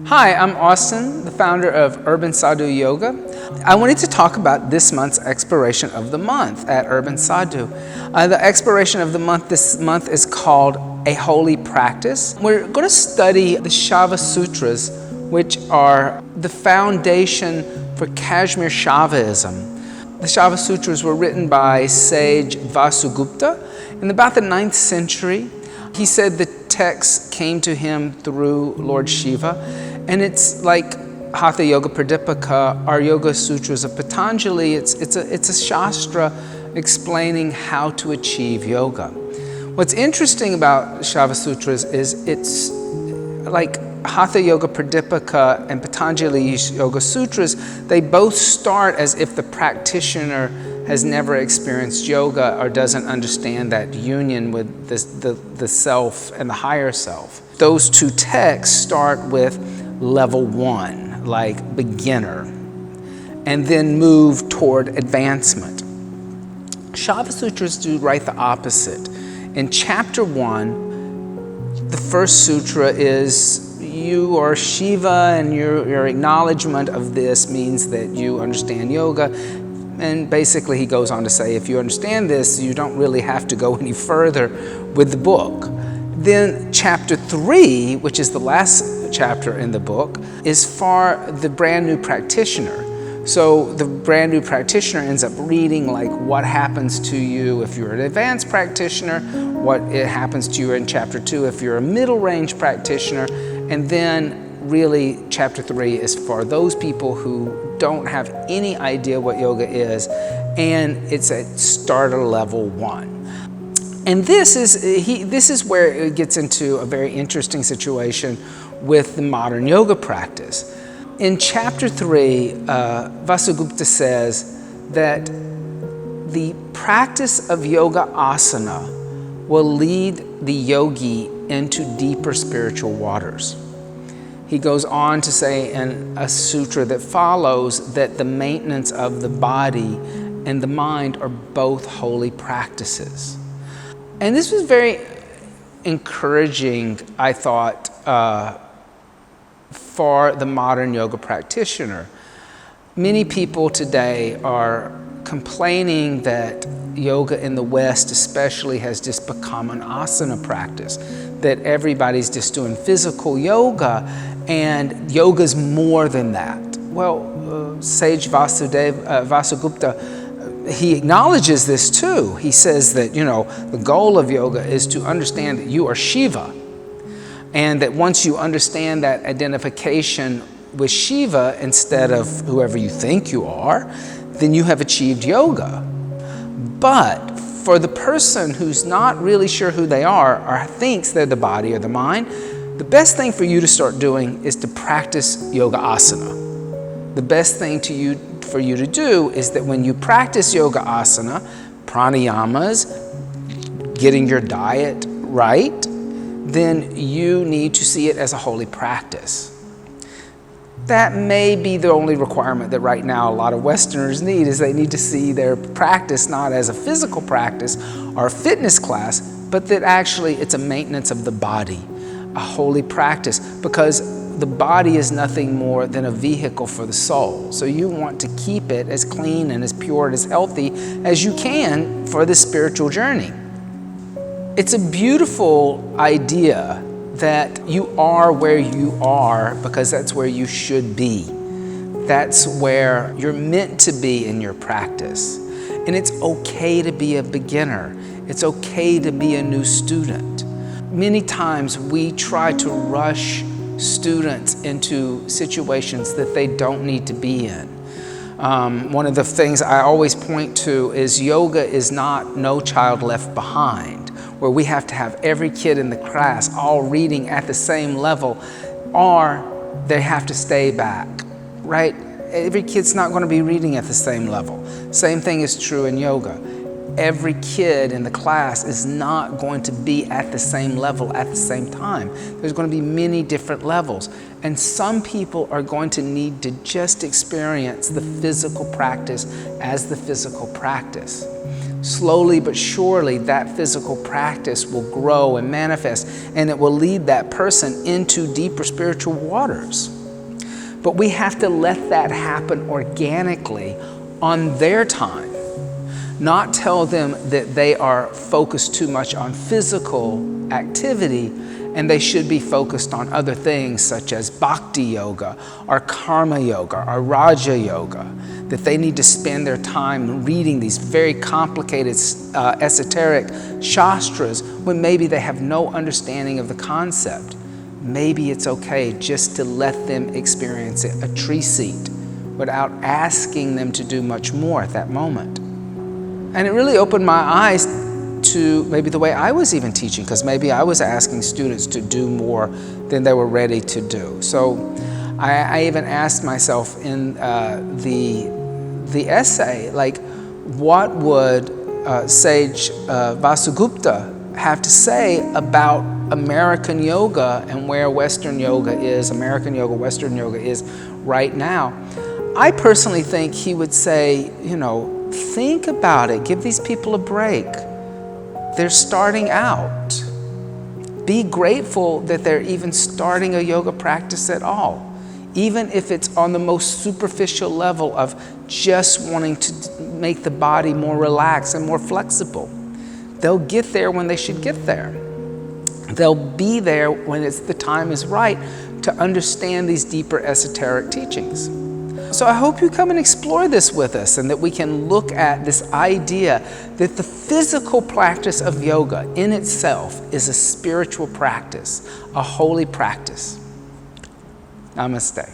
Hi, I'm Austin, the founder of Urban Sadhu Yoga. I wanted to talk about this month's expiration of the month at Urban Sadhu. The expiration of the month this month is called A Holy Practice. We're going to study the Shava Sutras, which are the foundation for Kashmir Shaivism. The Shava Sutras were written by Sage Vasugupta in about the 9th century. He said the text came to him through Lord Shiva, and it's like Haṭha Yoga Pradīpikā, our Yoga Sūtras of Patañjali. It's a shastra explaining how to achieve yoga. What's interesting about Shava Sutras is it's like Haṭha Yoga Pradīpikā and Patanjali Yoga Sutras. They both start as if the practitioner has never experienced yoga or doesn't understand that union with the self and the higher self. Those two texts start with level 1, like beginner, and then move toward advancement. Shava Sutras do right the opposite. In chapter 1, the first sutra is you are Shiva, and your acknowledgement of this means that you understand yoga. And basically he goes on to say, if you understand this, you don't really have to go any further with the book. Then chapter 3, which is the last chapter in the book, is for the Brand New Practitioner. So the Brand New Practitioner ends up reading like what happens to you if you're an advanced practitioner, what it happens to you in chapter 2 if you're a middle range practitioner, and then really, chapter 3 is for those people who don't have any idea what yoga is, and it's at starter level 1. And this is where it gets into a very interesting situation with the modern yoga practice. In chapter 3, Vasugupta says that the practice of yoga asana will lead the yogi into deeper spiritual waters. He goes on to say in a sutra that follows that the maintenance of the body and the mind are both holy practices. And this was very encouraging, I thought, for the modern yoga practitioner. Many people today are complaining that yoga in the West especially has just become an asana practice, that everybody's just doing physical yoga, and yoga's more than that. Well, Sage Vasugupta, he acknowledges this too. He says that, the goal of yoga is to understand that you are Shiva, and that once you understand that identification with Shiva instead of whoever you think you are, then you have achieved yoga. But for the person who's not really sure who they are or thinks they're the body or the mind, the best thing for you to start doing is to practice yoga asana. The best thing for you to do is that when you practice yoga asana, pranayamas, getting your diet right, then you need to see it as a holy practice. That may be the only requirement that right now a lot of Westerners need, is they need to see their practice not as a physical practice or a fitness class, but that actually it's a maintenance of the body, a holy practice, because the body is nothing more than a vehicle for the soul. So you want to keep it as clean and as pure and as healthy as you can for this spiritual journey. It's a beautiful idea that you are where you are because that's where you should be. That's where you're meant to be in your practice. And it's okay to be a beginner. It's okay to be a new student. Many times we try to rush students into situations that they don't need to be in. One of the things I always point to is yoga is not No Child Left Behind, where we have to have every kid in the class all reading at the same level, or they have to stay back, right? Every kid's not going to be reading at the same level. Same thing is true in yoga. Every kid in the class is not going to be at the same level at the same time. There's going to be many different levels. And some people are going to need to just experience the physical practice as the physical practice. slowly but surely that physical practice will grow and manifest, and it will lead that person into deeper spiritual waters. But we have to let that happen organically on their time, not tell them that they are focused too much on physical activity and they should be focused on other things such as bhakti yoga or karma yoga or raja yoga, that they need to spend their time reading these very complicated esoteric shastras when maybe they have no understanding of the concept. Maybe it's okay just to let them experience it, a tree seat, without asking them to do much more at that moment. And it really opened my eyes to maybe the way I was even teaching, because maybe I was asking students to do more than they were ready to do. So I even asked myself in the essay, like, what would Sage Vasugupta have to say about American yoga and where Western yoga is, American yoga, Western yoga is right now? I personally think he would say, think about it, give these people a break. They're starting out. Be grateful that they're even starting a yoga practice at all, even if it's on the most superficial level of just wanting to make the body more relaxed and more flexible. They'll get there when they should get there. They'll be there when the time is right to understand these deeper esoteric teachings. So I hope you come and explore this with us, and that we can look at this idea that the physical practice of yoga in itself is a spiritual practice, a holy practice. Namaste.